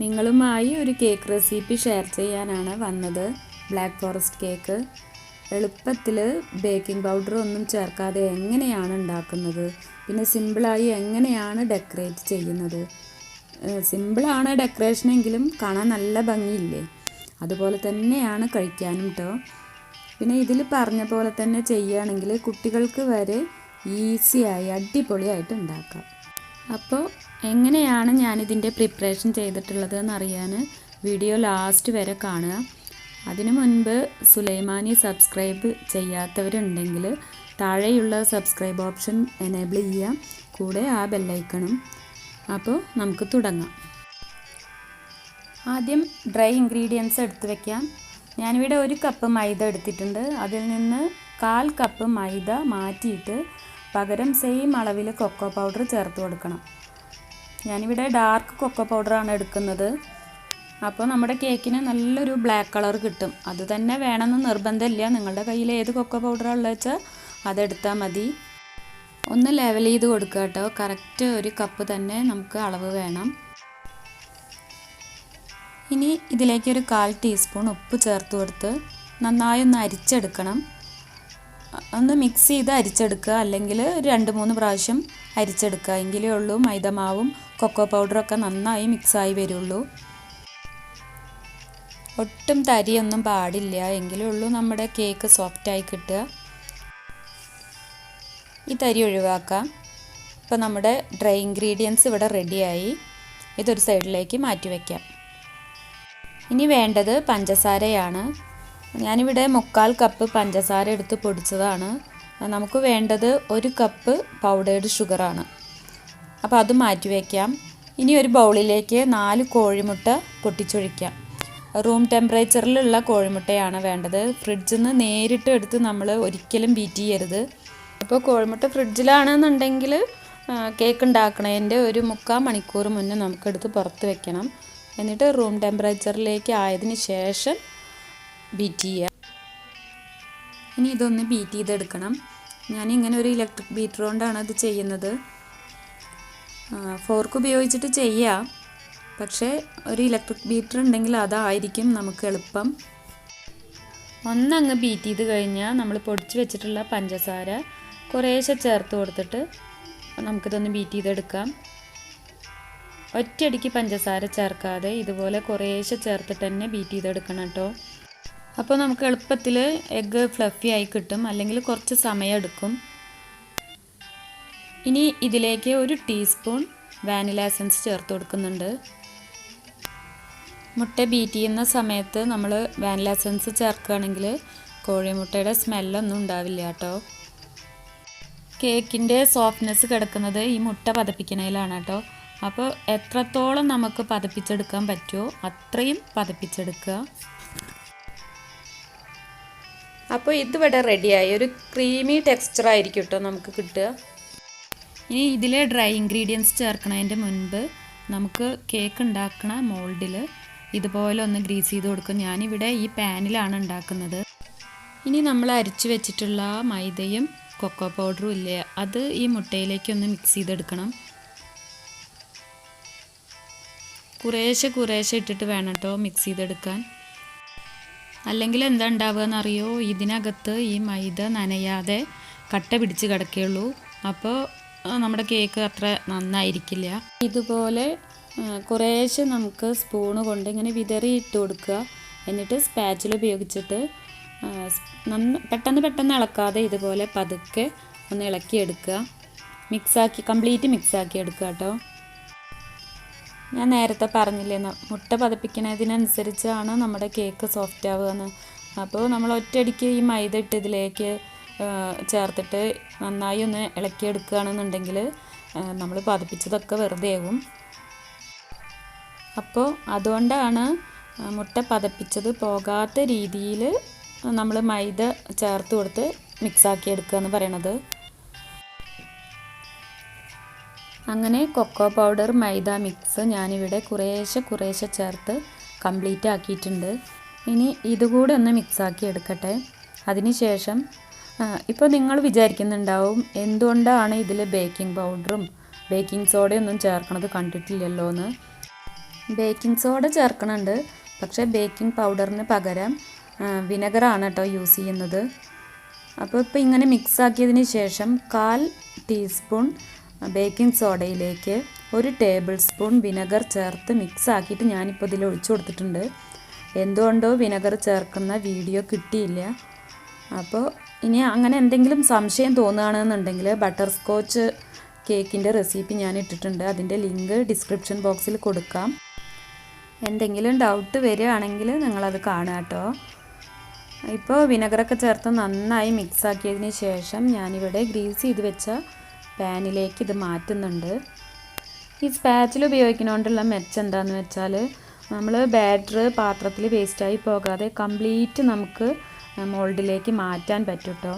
നിങ്ങളുമായി ഒരു cake recipe share ചെയ്യാനാണ് വന്നത്. ബ്ലാക്ക് ഫോറസ്റ്റ് കേക്ക് എളുപ്പത്തിൽ ബേക്കിംഗ് പൗഡർ ഒന്നും ചേർക്കാതെ എങ്ങനെയാണ് ഉണ്ടാക്കുന്നത്, പിന്നെ സിമ്പിളായി എങ്ങനെയാണ് ഡെക്കറേറ്റ് ചെയ്യുന്നത്. സിമ്പിളാണ് ഡെക്കറേഷനെങ്കിലും കാണാൻ നല്ല ഭംഗിയില്ലേ, അതുപോലെ തന്നെയാണ് കഴിക്കാനും കേട്ടോ. പിന്നെ ഇതിൽ പറഞ്ഞ പോലെ തന്നെ ചെയ്യുകയാണെങ്കിൽ കുട്ടികൾക്ക് വരെ ഈസിയായി അടിപൊളിയായിട്ട് ഉണ്ടാക്കാം. അപ്പോൾ എങ്ങനെയാണ് ഞാനിതിൻ്റെ പ്രിപ്പറേഷൻ ചെയ്തിട്ടുള്ളത് എന്നറിയാൻ വീഡിയോ ലാസ്റ്റ് വരെ കാണുക. അതിനു മുൻപ് സുലൈമാനി സബ്സ്ക്രൈബ് ചെയ്യാത്തവരുണ്ടെങ്കിൽ താഴെയുള്ള സബ്സ്ക്രൈബ് ഓപ്ഷൻ എനേബിൾ ചെയ്യുക, കൂടെ ആ ബെല്ലൈക്കണും. അപ്പോൾ നമുക്ക് തുടങ്ങാം. ആദ്യം ഡ്രൈ ഇൻഗ്രീഡിയൻസ് എടുത്ത് വയ്ക്കാം. ഞാനിവിടെ 1 കപ്പ് മൈദ എടുത്തിട്ടുണ്ട്. അതിൽ നിന്ന് 1/4 കപ്പ് മൈദ മാറ്റിയിട്ട് പകരം സെയിം അളവിൽ കൊക്കോ പൗഡർ ചേർത്ത് കൊടുക്കണം. ഞാനിവിടെ ഡാർക്ക് കൊക്കോ പൗഡറാണ് എടുക്കുന്നത്. അപ്പോൾ നമ്മുടെ കേക്കിന് നല്ലൊരു ബ്ലാക്ക് കളർ കിട്ടും. അത് തന്നെ വേണമെന്ന് നിർബന്ധമില്ല, നിങ്ങളുടെ കയ്യിൽ ഏത് കൊക്കോ പൗഡറാണ് ഉള്ളത് വെച്ചാൽ അതെടുത്താൽ മതി. ഒന്ന് ലെവൽ ചെയ്ത് കൊടുക്കുക കേട്ടോ. കറക്റ്റ് 1 കപ്പ് തന്നെ നമുക്ക് അളവ് വേണം. ഇനി ഇതിലേക്ക് ഒരു 1/4 ടീസ്പൂൺ ഉപ്പ് ചേർത്ത് കൊടുത്ത് നന്നായി ഒന്ന് അരിച്ചെടുക്കണം. ഒന്ന് മിക്സ് ചെയ്ത് അരിച്ചെടുക്കുക, അല്ലെങ്കിൽ 2-3 പ്രാവശ്യം അരിച്ചെടുക്കുക. എങ്കിലേ ഉള്ളൂ മൈദമാവും കൊക്കോ പൗഡറൊക്കെ നന്നായി മിക്സായി വരുള്ളൂ. ഒട്ടും തരിയൊന്നും പാടില്ല, എങ്കിലേ ഉള്ളൂ നമ്മുടെ കേക്ക് സോഫ്റ്റായി കിട്ടുക. ഈ തരി ഒഴിവാക്കാം. ഇപ്പോൾ നമ്മുടെ ഡ്രൈ ഇൻഗ്രീഡിയൻസ് ഇവിടെ റെഡിയായി. ഇതൊരു സൈഡിലേക്ക് മാറ്റി വയ്ക്കാം. ഇനി വേണ്ടത് പഞ്ചസാരയാണ്. ഞാനിവിടെ 1/4 കപ്പ് പഞ്ചസാര എടുത്ത് പൊടിച്ചതാണ്. നമുക്ക് വേണ്ടത് 1 കപ്പ് പൗഡേർഡ് ഷുഗറാണ്. അപ്പോൾ അത് മാറ്റി വയ്ക്കാം. ഇനി ഒരു ബൗളിലേക്ക് 4 കോഴിമുട്ട പൊട്ടിച്ചൊഴിക്കാം. റൂം ടെമ്പറേച്ചറിലുള്ള കോഴിമുട്ടയാണ് വേണ്ടത്. ഫ്രിഡ്ജിൽ നിന്ന് നേരിട്ട് എടുത്ത് നമ്മൾ ഒരിക്കലും ബീറ്റ് ചെയ്യരുത്. അപ്പോൾ കോഴിമുട്ട ഫ്രിഡ്ജിലാണെന്നുണ്ടെങ്കിൽ കേക്ക് ഉണ്ടാക്കണതിൻ്റെ ഒരു 3/4 മണിക്കൂർ മുന്നേ നമുക്കെടുത്ത് പുറത്ത് വെക്കണം. എന്നിട്ട് റൂം ടെമ്പറേച്ചറിലേക്ക് ആയതിന് ശേഷം ബീറ്റ് ചെയ്യുക. ഇനി ഇതൊന്ന് ബീറ്റ് ചെയ്തെടുക്കണം. ഞാനിങ്ങനെ ഒരു ഇലക്ട്രിക് ബീറ്റർ കൊണ്ടാണ് ഇത് ചെയ്യുന്നത്. ഫോർക്ക് ഉപയോഗിച്ചിട്ട് ചെയ്യാം, പക്ഷേ ഒരു ഇലക്ട്രിക് ബീറ്റർ ഉണ്ടെങ്കിൽ അതായിരിക്കും നമുക്ക് എളുപ്പം. ഒന്നങ്ങ് ബീറ്റ് ചെയ്ത് കഴിഞ്ഞാൽ നമ്മൾ പൊടിച്ച് വെച്ചിട്ടുള്ള പഞ്ചസാര കുറേശ്ശെ ചേർത്ത് കൊടുത്തിട്ട് നമുക്കിതൊന്ന് ബീറ്റ് ചെയ്തെടുക്കാം. ഒറ്റയടിക്ക് പഞ്ചസാര ചേർക്കാതെ ഇതുപോലെ കുറേശ്ശെ ചേർത്തിട്ട് തന്നെ ബീറ്റ് ചെയ്തെടുക്കണം കേട്ടോ. അപ്പോൾ നമുക്ക് എളുപ്പത്തിൽ എഗ്ഗ് ഫ്ലഫി ആയി കിട്ടും, അല്ലെങ്കിൽ കുറച്ച് സമയം എടുക്കും. ഇനി ഇതിലേക്ക് 1 ടീസ്പൂൺ വാനില എസൻസ് ചേർത്ത് കൊടുക്കുന്നുണ്ട്. മുട്ട ബീറ്റ് ചെയ്യുന്ന സമയത്ത് നമ്മൾ വാനില എസൻസ് ചേർക്കുകയാണെങ്കിൽ കോഴിമുട്ടയുടെ സ്മെല്ലൊന്നും ഉണ്ടാവില്ല കേട്ടോ. കേക്കിൻ്റെ സോഫ്റ്റ്നെസ് കിടക്കുന്നത് ഈ മുട്ട പതപ്പിക്കുന്നതിലാണ് കേട്ടോ. അപ്പോൾ എത്രത്തോളം നമുക്ക് പതപ്പിച്ചെടുക്കാൻ പറ്റുമോ അത്രയും പതപ്പിച്ചെടുക്കുക. അപ്പോൾ ഇതിവിടെ റെഡിയായി. ഒരു ക്രീമി ടെക്സ്ചർ ആയിരിക്കും കേട്ടോ നമുക്ക് കിട്ടുക. ഇനി ഇതിലെ ഡ്രൈ ഇൻഗ്രീഡിയൻസ് ചേർക്കുന്നതിൻ്റെ മുൻപ് നമുക്ക് കേക്ക് ഉണ്ടാക്കണ മോൾഡിൽ ഇതുപോലെ ഒന്ന് ഗ്രീസ് ചെയ്ത് കൊടുക്കും. ഞാനിവിടെ ഈ പാനിലാണ് ഉണ്ടാക്കുന്നത്. ഇനി നമ്മൾ അരിച്ചു വെച്ചിട്ടുള്ള മൈദയും കൊക്കോ പൗഡറും ഇല്ലേ, അത് ഈ മുട്ടയിലേക്ക് ഒന്ന് മിക്സ് ചെയ്തെടുക്കണം. കുറേശ്ശെ ഇട്ടിട്ട് വേണം കേട്ടോ മിക്സ് ചെയ്തെടുക്കാൻ. അല്ലെങ്കിൽ എന്താ ഉണ്ടാവുക എന്നറിയോ, ഇതിനകത്ത് ഈ മൈദ നനയാതെ കട്ട പിടിച്ച് കിടക്കുകയുള്ളൂ. അപ്പോൾ നമ്മുടെ കേക്ക് അത്ര നന്നായിരിക്കില്ല. ഇതുപോലെ കുറേശ്ശെ നമുക്ക് സ്പൂണ് കൊണ്ട് ഇങ്ങനെ വിതറി ഇട്ട് കൊടുക്കുക. എന്നിട്ട് സ്പാച്ചിൽ ഉപയോഗിച്ചിട്ട് പെട്ടെന്ന് ഇളക്കാതെ ഇതുപോലെ പതുക്കെ ഒന്ന് ഇളക്കിയെടുക്കുക. കംപ്ലീറ്റ് മിക്സാക്കി എടുക്കുക കേട്ടോ. ഞാൻ നേരത്തെ പറഞ്ഞില്ലേ, മുട്ട പതപ്പിക്കുന്നതിനനുസരിച്ചാണ് നമ്മുടെ കേക്ക് സോഫ്റ്റ് ആവുകയെന്ന്. അപ്പോൾ നമ്മൾ ഒറ്റയടിക്ക് ഈ മൈദ ഇട്ട് ഇതിലേക്ക് ചേർത്തിട്ട് നന്നായി ഒന്ന് ഇളക്കിയെടുക്കുകയാണെന്നുണ്ടെങ്കിൽ നമ്മൾ പതപ്പിച്ചതൊക്കെ വെറുതെ ആവും. അപ്പോൾ അതുകൊണ്ടാണ് മുട്ട പതപ്പിച്ചത് പോകാത്ത രീതിയിൽ നമ്മൾ മൈദ ചേർത്ത് കൊടുത്ത് മിക്സാക്കി എടുക്കുക എന്ന് പറയണത്. അങ്ങനെ കൊക്കോ പൗഡർ മൈദ മിക്സ് ഞാനിവിടെ കുറേശ്ശെ ചേർത്ത് കംപ്ലീറ്റ് ആക്കിയിട്ടുണ്ട്. ഇനി ഇതുകൂടെ ഒന്ന് മിക്സാക്കി എടുക്കട്ടെ. അതിനുശേഷം ഇപ്പോൾ നിങ്ങൾ വിചാരിക്കുന്നുണ്ടാവും എന്തുകൊണ്ടാണ് ഇതിൽ ബേക്കിംഗ് പൗഡറും ബേക്കിംഗ് സോഡയൊന്നും ചേർക്കണത് കണ്ടിട്ടില്ലല്ലോ എന്ന്. ബേക്കിംഗ് സോഡ ചേർക്കണുണ്ട്, പക്ഷേ ബേക്കിംഗ് പൗഡറിന് പകരം വിനെഗറാണ് കേട്ടോ യൂസ് ചെയ്യുന്നത്. അപ്പോൾ ഇപ്പോൾ ഇങ്ങനെ മിക്സ് ആക്കിയതിന് ശേഷം 1/4 ടീസ്പൂൺ ബേക്കിംഗ് സോഡയിലേക്ക് 1 ടേബിൾ സ്പൂൺ വിനെഗർ ചേർത്ത് മിക്സ് ആക്കിയിട്ട് ഞാനിപ്പോൾ ഇതിൽ ഒഴിച്ചു കൊടുത്തിട്ടുണ്ട്. എന്തുകൊണ്ടോ വിനെഗർ ചേർക്കുന്ന വീഡിയോ കിട്ടിയില്ല. അപ്പോൾ ഇനി അങ്ങനെ എന്തെങ്കിലും സംശയം തോന്നുകയാണെന്നുണ്ടെങ്കിൽ ബട്ടർ സ്കോച്ച് കേക്കിൻ്റെ റെസിപ്പി ഞാൻ ഇട്ടിട്ടുണ്ട്. അതിൻ്റെ ലിങ്ക് ഡിസ്ക്രിപ്ഷൻ ബോക്സിൽ കൊടുക്കാം. എന്തെങ്കിലും ഡൗട്ട് വരികയാണെങ്കിൽ നിങ്ങളത് കാണുക കേട്ടോ. ഇപ്പോൾ വിനെഗറൊക്കെ ചേർത്ത് നന്നായി മിക്സ് ആക്കിയതിന് ശേഷം ഞാനിവിടെ ഗ്രീസ് ചെയ്ത് വെച്ച പാനിലേക്ക് ഇത് മാറ്റുന്നുണ്ട്. ഈ സ്പാച്ചിൽ ഉപയോഗിക്കുന്നതുകൊണ്ടുള്ള മെച്ചം എന്താണെന്ന് വെച്ചാൽ നമ്മൾ ബാറ്റർ പാത്രത്തിൽ വേസ്റ്റായി പോകാതെ കംപ്ലീറ്റ് നമുക്ക് മോൾഡിലേക്ക് മാറ്റാൻ പറ്റും കേട്ടോ.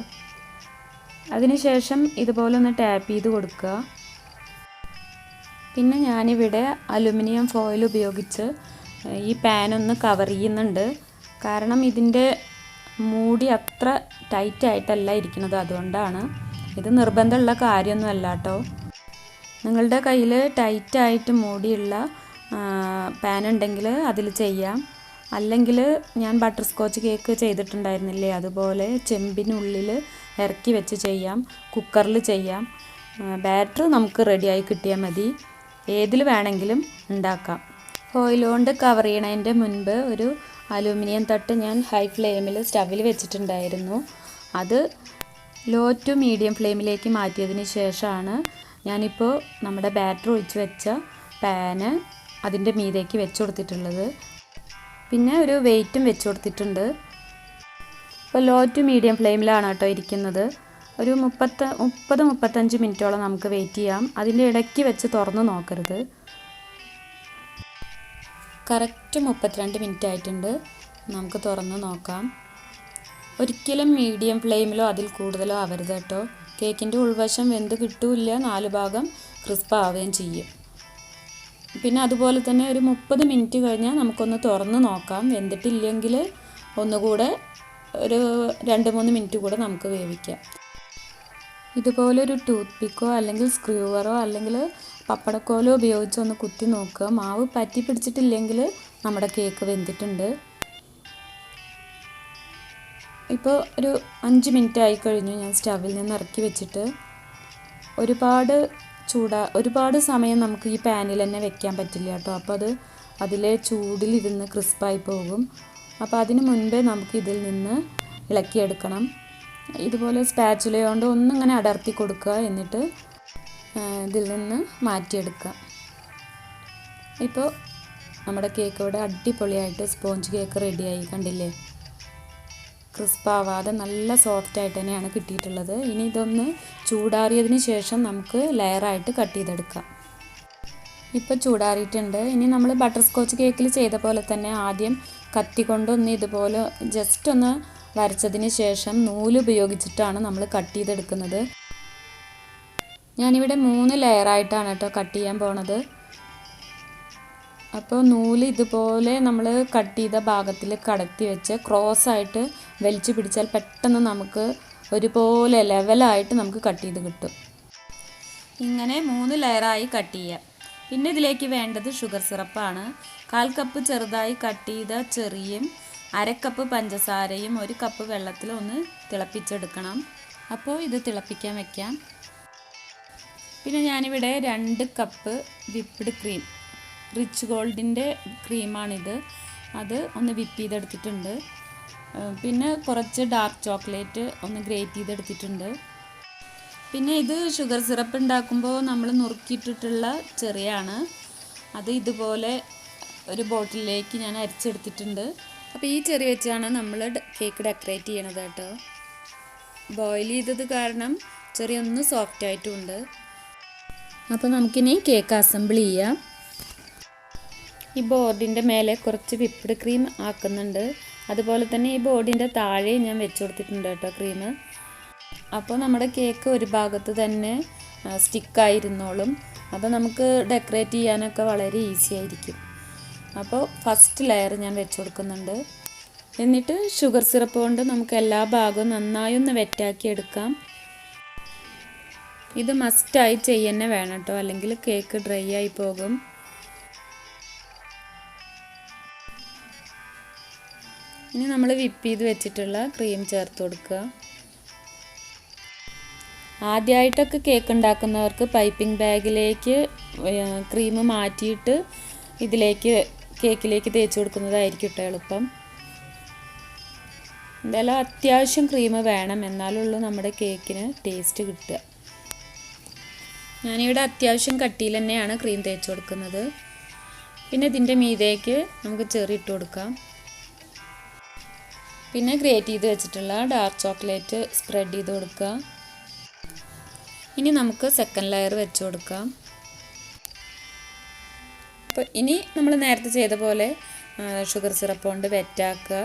അതിനുശേഷം ഇതുപോലെ ഒന്ന് ടാപ്പ് ചെയ്ത് കൊടുക്കുക. പിന്നെ ഞാനിവിടെ അലുമിനിയം ഫോയിൽ ഉപയോഗിച്ച് ഈ പാനൊന്ന് കവർ ചെയ്യുന്നുണ്ട്. കാരണം ഇതിൻ്റെ മൂടി അത്ര ടൈറ്റായിട്ടല്ല ഇരിക്കുന്നത്, അതുകൊണ്ടാണ്. ഇത് നിർബന്ധമുള്ള കാര്യമൊന്നുമല്ല കേട്ടോ. നിങ്ങളുടെ കയ്യിൽ ടൈറ്റായിട്ട് മൂടിയുള്ള പാൻ ഉണ്ടെങ്കിൽ അതിൽ ചെയ്യാം. അല്ലെങ്കിൽ ഞാൻ ബട്ടർ സ്കോച്ച് കേക്ക് ചെയ്തിട്ടുണ്ടായിരുന്നില്ലേ, അതുപോലെ ചെമ്പിനുള്ളിൽ ഇറക്കി വെച്ച് ചെയ്യാം, കുക്കറിൽ ചെയ്യാം. ബാറ്റർ നമുക്ക് റെഡിയായി കിട്ടിയാൽ മതി. ഏതിൽ വേണമെങ്കിലും ഉണ്ടാക്കാം. ഫോയിൽ കൊണ്ട് കവർ ചെയ്യണതിൻ്റെ മുൻപ് ഒരു അലൂമിനിയം തട്ട് ഞാൻ ഹൈ ഫ്ലെയിമിൽ സ്റ്റവിൽ വെച്ചിട്ടുണ്ടായിരുന്നു. അത് ലോ ടു മീഡിയം ഫ്ലെയിമിലേക്ക് മാറ്റിയതിന് ശേഷമാണ് ഞാനിപ്പോൾ നമ്മുടെ ബാറ്റർ ഒഴിച്ച് വെച്ച പാന് അതിൻ്റെ മീതേക്ക് വെച്ച് കൊടുത്തിട്ടുള്ളത്. പിന്നെ ഒരു വെയിറ്റും വെച്ച് കൊടുത്തിട്ടുണ്ട്. ഇപ്പോൾ ലോ ടു മീഡിയം ഫ്ലെയിമിലാണ് കേട്ടോ ഇരിക്കുന്നത്. ഒരു 30-35 മിനിറ്റോളം നമുക്ക് വെയിറ്റ് ചെയ്യാം. അതിൻ്റെ ഇടയ്ക്ക് വെച്ച് തുറന്ന് നോക്കരുത്. കറക്റ്റ് 32 മിനിറ്റ് ആയിട്ടുണ്ട്. നമുക്ക് തുറന്ന് നോക്കാം. ഒരിക്കലും മീഡിയം ഫ്ലെയിമിലോ അതിൽ കൂടുതലോ ആവരുത് കേട്ടോ. കേക്കിൻ്റെ ഉൾവശം വെന്ത് കിട്ടൂല്ല, 4 ഭാഗം ക്രിസ്പ് ആവുകയും ചെയ്യും. പിന്നെ അതുപോലെ തന്നെ ഒരു 30 മിനിറ്റ് കഴിഞ്ഞാൽ നമുക്കൊന്ന് തുറന്ന് നോക്കാം. വെന്തിട്ടില്ലെങ്കിൽ ഒന്നുകൂടെ ഒരു 2-3 മിനിറ്റ് കൂടെ നമുക്ക് വേവിക്കാം. ഇതുപോലെ ഒരു ടൂത്ത് പിക്കോ അല്ലെങ്കിൽ സ്ക്രൂവറോ അല്ലെങ്കിൽ പപ്പടക്കോലോ ഉപയോഗിച്ച് ഒന്ന് കുത്തി നോക്കുക. മാവ് പറ്റി പിടിച്ചിട്ടില്ലെങ്കിൽ നമ്മുടെ കേക്ക് വെന്തിട്ടുണ്ട്. ഇപ്പോൾ ഒരു 5 മിനിറ്റ് ആയി കഴിഞ്ഞു. ഞാൻ സ്റ്റവിൽ നിന്ന് ഇറക്കി വെച്ചിട്ട് ഒരുപാട് സമയം നമുക്ക് ഈ പാനിൽ തന്നെ വെക്കാൻ പറ്റില്ല കേട്ടോ. അപ്പോൾ അതിലെ ചൂടിലിരുന്ന് ക്രിസ്പായി പോകും. അപ്പോൾ അതിന് മുൻപേ നമുക്ക് ഇതിൽ നിന്ന് ഇളക്കിയെടുക്കണം. ഇതുപോലെ സ്പാച്ചുല കൊണ്ട് ഒന്നിങ്ങനെ അടർത്തി കൊടുക്കുക, എന്നിട്ട് ഇതിൽ നിന്ന് മാറ്റിയെടുക്കുക. ഇപ്പോൾ നമ്മുടെ കേക്ക് ഇവിടെ അടിപൊളിയായിട്ട് സ്പോഞ്ച് കേക്ക് റെഡിയായി, കണ്ടില്ലേ? ക്രിസ്പ് ആവാതെ നല്ല സോഫ്റ്റായിട്ട് തന്നെയാണ് കിട്ടിയിട്ടുള്ളത്. ഇനി ഇതൊന്ന് ചൂടാറിയതിന് ശേഷം നമുക്ക് ലെയറായിട്ട് കട്ട് ചെയ്തെടുക്കാം. ഇപ്പോൾ ചൂടാറിയിട്ടുണ്ട്. ഇനി നമ്മൾ ബട്ടർ സ്കോച്ച് കേക്കിൽ ചെയ്ത പോലെ തന്നെ ആദ്യം കത്തി കൊണ്ടൊന്ന് ഇതുപോലെ ജസ്റ്റ് ഒന്ന് വരച്ചതിന് ശേഷം നൂല് ഉപയോഗിച്ചിട്ടാണ് നമ്മൾ കട്ട് ചെയ്തെടുക്കുന്നത്. ഞാനിവിടെ 3 ലെയറായിട്ടാണ് കേട്ടോ കട്ട് ചെയ്യാൻ പോണത്. അപ്പോൾ നൂല് ഇതുപോലെ നമ്മൾ കട്ട് ചെയ്ത ഭാഗത്തിൽ കടത്തി വെച്ച് ക്രോസായിട്ട് വലിച്ചു പിടിച്ചാൽ പെട്ടെന്ന് നമുക്ക് ഒരുപോലെ ലെവലായിട്ട് നമുക്ക് കട്ട് ചെയ്ത് കിട്ടും. ഇങ്ങനെ 3 ലെയറായി കട്ട് ചെയ്യാം. പിന്നെ ഇതിലേക്ക് വേണ്ടത് ഷുഗർ സിറപ്പാണ്. 1/4 കപ്പ് ചെറുതായി കട്ട് ചെയ്ത ചെറിയും 1/2 കപ്പ് പഞ്ചസാരയും 1 കപ്പ് വെള്ളത്തിൽ ഒന്ന് തിളപ്പിച്ചെടുക്കണം. അപ്പോൾ ഇത് തിളപ്പിക്കാൻ വെക്കാം. പിന്നെ ഞാനിവിടെ 2 കപ്പ് വിപ്പ്ഡ് ക്രീം, റിച്ച് ഗോൾഡിൻ്റെ ക്രീമാണിത്, അത് ഒന്ന് വിപ്പ് ചെയ്തെടുത്തിട്ടുണ്ട്. പിന്നെ കുറച്ച് ഡാർക്ക് ചോക്ലേറ്റ് ഒന്ന് ഗ്രേറ്റ് ചെയ്തെടുത്തിട്ടുണ്ട്. പിന്നെ ഇത് ഷുഗർ സിറപ്പ് ഉണ്ടാക്കുമ്പോൾ നമ്മൾ നുറുക്കിയിട്ടിട്ടുള്ള ചെറിയാണ്. അത് ഇതുപോലെ ഒരു ബോട്ടിലേക്ക് ഞാൻ അരിച്ചെടുത്തിട്ടുണ്ട്. അപ്പോൾ ഈ ചെറി വെച്ചാണ് നമ്മൾ കേക്ക് ഡെക്കറേറ്റ് ചെയ്യണത് കേട്ടോ. ബോയിൽ ചെയ്തത് കാരണം ചെറിയ ഒന്ന് സോഫ്റ്റ് ആയിട്ടുമുണ്ട്. അപ്പോൾ നമുക്കിനി കേക്ക് അസംബിൾ ചെയ്യാം. ഈ ബോർഡിൻ്റെ മേലെ കുറച്ച് വിപ്പ്ഡ് ക്രീം ആക്കുന്നുണ്ട്. അതുപോലെ തന്നെ ഈ ബോർഡിൻ്റെ താഴെ ഞാൻ വെച്ച് കൊടുത്തിട്ടുണ്ട് കേട്ടോ ക്രീം. അപ്പോൾ നമ്മുടെ കേക്ക് ഒരു ഭാഗത്ത് തന്നെ സ്റ്റിക്കായിരുന്നോളും. അപ്പോൾ നമുക്ക് ഡെക്കറേറ്റ് ചെയ്യാനൊക്കെ വളരെ ഈസി ആയിരിക്കും. അപ്പോൾ ഫസ്റ്റ് ലെയർ ഞാൻ വെച്ച് കൊടുക്കുന്നുണ്ട്. എന്നിട്ട് ഷുഗർ സിറപ്പ് കൊണ്ട് നമുക്ക് എല്ലാ ഭാഗവും നന്നായി ഒന്ന് വെറ്റാക്കി എടുക്കാം. ഇത് മസ്റ്റായി ചെയ്യുന്നേ വേണം കേട്ടോ, അല്ലെങ്കിൽ കേക്ക് ഡ്രൈ ആയി പോകും. ഇനി നമ്മൾ വിപ്പ് ചെയ്ത് വെച്ചിട്ടുള്ള ക്രീം ചേർത്ത് കൊടുക്കുക. ആദ്യമായിട്ടൊക്കെ കേക്ക് ഉണ്ടാക്കുന്നവർക്ക് പൈപ്പിംഗ് ബാഗിലേക്ക് ക്രീം മാറ്റിയിട്ട് കേക്കിലേക്ക് തേച്ച് കൊടുക്കുന്നതായിരിക്കും കേട്ടോ എളുപ്പം. എന്തായാലും അത്യാവശ്യം ക്രീം വേണം, എന്നാലുള്ളൂ നമ്മുടെ കേക്കിന് ടേസ്റ്റ് കിട്ടുക. ഞാനിവിടെ അത്യാവശ്യം കട്ടിയിൽ തന്നെയാണ് ക്രീം തേച്ച് കൊടുക്കുന്നത്. പിന്നെ ഇതിൻ്റെ മീതേക്ക് നമുക്ക് ചെറി ഇട്ട് കൊടുക്കാം. പിന്നെ ഗ്രേറ്റ് ചെയ്ത് വെച്ചിട്ടുള്ള ഡാർക്ക് ചോക്ലേറ്റ് സ്പ്രെഡ് ചെയ്ത് കൊടുക്കുക. ഇനി നമുക്ക് സെക്കൻഡ് ലെയർ വെച്ച് കൊടുക്കാം. അപ്പോൾ ഇനി നമ്മൾ നേരത്തെ ചെയ്ത പോലെ ഷുഗർ സിറപ്പ് കൊണ്ട് വെറ്റാക്കുക,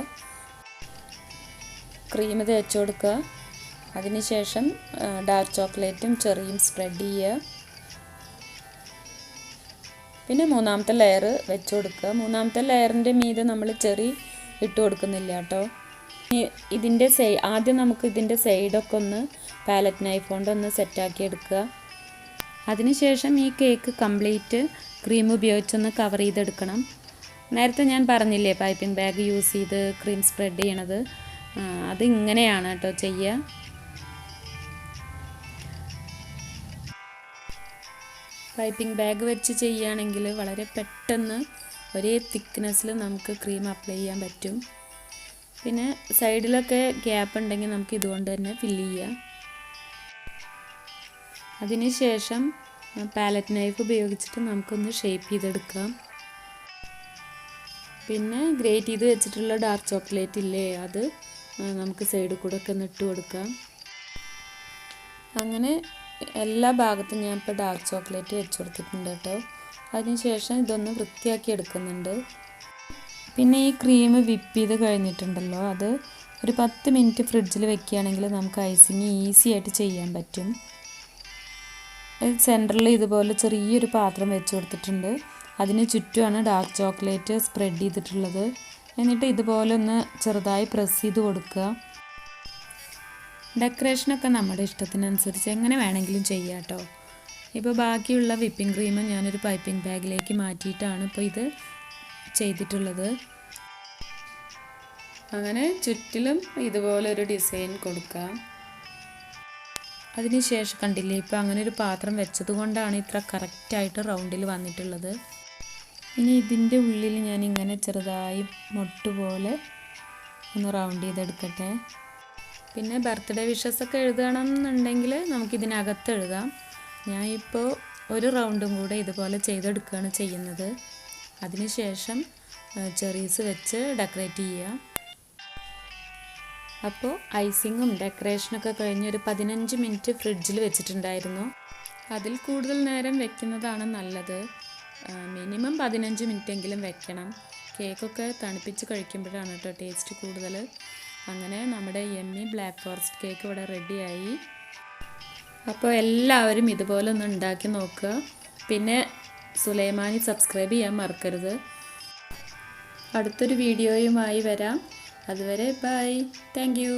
ക്രീം തേച്ച് കൊടുക്കുക. അതിനുശേഷം ഡാർക്ക് ചോക്ലേറ്റും ചെറിയും സ്പ്രെഡ് ചെയ്യുക. പിന്നെ മൂന്നാമത്തെ ലെയർ വെച്ച് കൊടുക്കുക. മൂന്നാമത്തെ ലെയറിൻ്റെ മീതെ നമ്മൾ ചെറി ഇട്ട് കൊടുക്കുന്നില്ല കേട്ടോ. ഇതിൻ്റെ ആദ്യം നമുക്ക് ഇതിൻ്റെ സൈഡൊക്കെ ഒന്ന് പാലറ്റ് നൈഫ് കൊണ്ട് ഒന്ന് സെറ്റാക്കി എടുക്കുക. അതിനുശേഷം ഈ കേക്ക് കംപ്ലീറ്റ് ക്രീം ഉപയോഗിച്ചൊന്ന് കവർ ചെയ്തെടുക്കണം. നേരത്തെ ഞാൻ പറഞ്ഞില്ലേ പൈപ്പിംഗ് ബാഗ് യൂസ് ചെയ്ത് ക്രീം സ്പ്രെഡ് ചെയ്യണത്, അതിങ്ങനെയാണ് കേട്ടോ ചെയ്യുക. പൈപ്പിംഗ് ബാഗ് വെച്ച് ചെയ്യുകയാണെങ്കിൽ വളരെ പെട്ടെന്ന് ഒരേ തിക്നെസ്സിൽ നമുക്ക് ക്രീം അപ്ലൈ ചെയ്യാൻ പറ്റും. പിന്നെ സൈഡിലൊക്കെ ഗ്യാപ്പ് ഉണ്ടെങ്കിൽ നമുക്ക് ഇതുകൊണ്ട് തന്നെ ഫില്ല് ചെയ്യാം. അതിനുശേഷം പാലറ്റ് നൈഫ് ഉപയോഗിച്ചിട്ട് നമുക്കൊന്ന് ഷേപ്പ് ചെയ്തെടുക്കാം. പിന്നെ ഗ്രേറ്റ് ചെയ്ത് വെച്ചിട്ടുള്ള ഡാർക്ക് ചോക്ലേറ്റ് ഇല്ലേ, അത് നമുക്ക് സൈഡിൽ കൂടെ ഒക്കെ ഒന്ന് ഇട്ട് കൊടുക്കാം. അങ്ങനെ എല്ലാ ഭാഗത്തും ഞാൻ ഇപ്പോൾ ഡാർക്ക് ചോക്ലേറ്റ് വെച്ച് കൊടുത്തിട്ടുണ്ട് കേട്ടോ. അതിനുശേഷം ഇതൊന്ന് വൃത്തിയാക്കി എടുക്കുന്നുണ്ട്. പിന്നെ ഈ ക്രീം വിപ്പ് ചെയ്ത് കഴിഞ്ഞിട്ടുണ്ടല്ലോ, അത് ഒരു 10 മിനിറ്റ് ഫ്രിഡ്ജിൽ വെക്കുകയാണെങ്കിൽ നമുക്ക് ഐസിങ് ഈസി ആയിട്ട് ചെയ്യാൻ പറ്റും. സെൻറ്ററിൽ ഇതുപോലെ ചെറിയൊരു പാത്രം വെച്ച് കൊടുത്തിട്ടുണ്ട്. അതിന് ചുറ്റുമാണ് ഡാർക്ക് ചോക്ലേറ്റ് സ്പ്രെഡ് ചെയ്തിട്ടുള്ളത്. എന്നിട്ട് ഇതുപോലെ ഒന്ന് ചെറുതായി പ്രസ് ചെയ്ത് കൊടുക്കുക. ഡെക്കറേഷനൊക്കെ നമ്മുടെ ഇഷ്ടത്തിനനുസരിച്ച് എങ്ങനെ വേണമെങ്കിലും ചെയ്യാം കേട്ടോ. ഇപ്പോൾ ബാക്കിയുള്ള വിപ്പിംഗ് ക്രീം ഞാനൊരു പൈപ്പിംഗ് ബാഗിലേക്ക് മാറ്റിയിട്ടാണ് ഇപ്പോൾ ഇത് ചെയ്തിട്ടുള്ളത്. അങ്ങനെ ചുറ്റിലും ഇതുപോലൊരു ഡിസൈൻ കൊടുക്കാം. അതിനുശേഷം കണ്ടില്ലേ, ഇപ്പോൾ അങ്ങനെ ഒരു പാത്രം വെച്ചത് കൊണ്ടാണ് ഇത്ര കറക്റ്റായിട്ട് റൗണ്ടിൽ വന്നിട്ടുള്ളത്. ഇനി ഇതിൻ്റെ ഉള്ളിൽ ഞാനിങ്ങനെ ചെറുതായി മൊട്ടുപോലെ ഒന്ന് റൗണ്ട് ചെയ്തെടുക്കട്ടെ. പിന്നെ ബർത്ത്ഡേ വിഷസൊക്കെ എഴുതണമെന്നുണ്ടെങ്കിൽ നമുക്കിതിനകത്ത് എഴുതാം. ഞാൻ ഇപ്പോൾ ഒരു റൗണ്ടും കൂടെ ഇതുപോലെ ചെയ്തെടുക്കുകയാണ് ചെയ്യുന്നത്. അതിനുശേഷം ചെറീസ് വെച്ച് ഡെക്കറേറ്റ് ചെയ്യുക. അപ്പോൾ ഐസിങ്ങും ഡെക്കറേഷനൊക്കെ കഴിഞ്ഞ് ഒരു 15 മിനിറ്റ് ഫ്രിഡ്ജിൽ വെച്ചിട്ടുണ്ടായിരുന്നു. അതിൽ കൂടുതൽ നേരം വെക്കുന്നതാണ് നല്ലത്. മിനിമം 15 മിനിറ്റെങ്കിലും വെക്കണം. കേക്കൊക്കെ തണുപ്പിച്ച് കഴിക്കുമ്പോഴാണ് കേട്ടോ ടേസ്റ്റ് കൂടുതൽ. അങ്ങനെ നമ്മുടെ യമ്മി ബ്ലാക്ക് ഫോറസ്റ്റ് കേക്ക് ഇവിടെ റെഡിയായി. അപ്പോൾ എല്ലാവരും ഇതുപോലെ ഒന്ന് ഉണ്ടാക്കി നോക്കുക. പിന്നെ സുലൈമാനി സബ്സ്ക്രൈബ് ചെയ്യാൻ മറക്കരുത്. അടുത്തൊരു വീഡിയോയുമായി വരാം. അതുവരെ ബൈ. Thank you.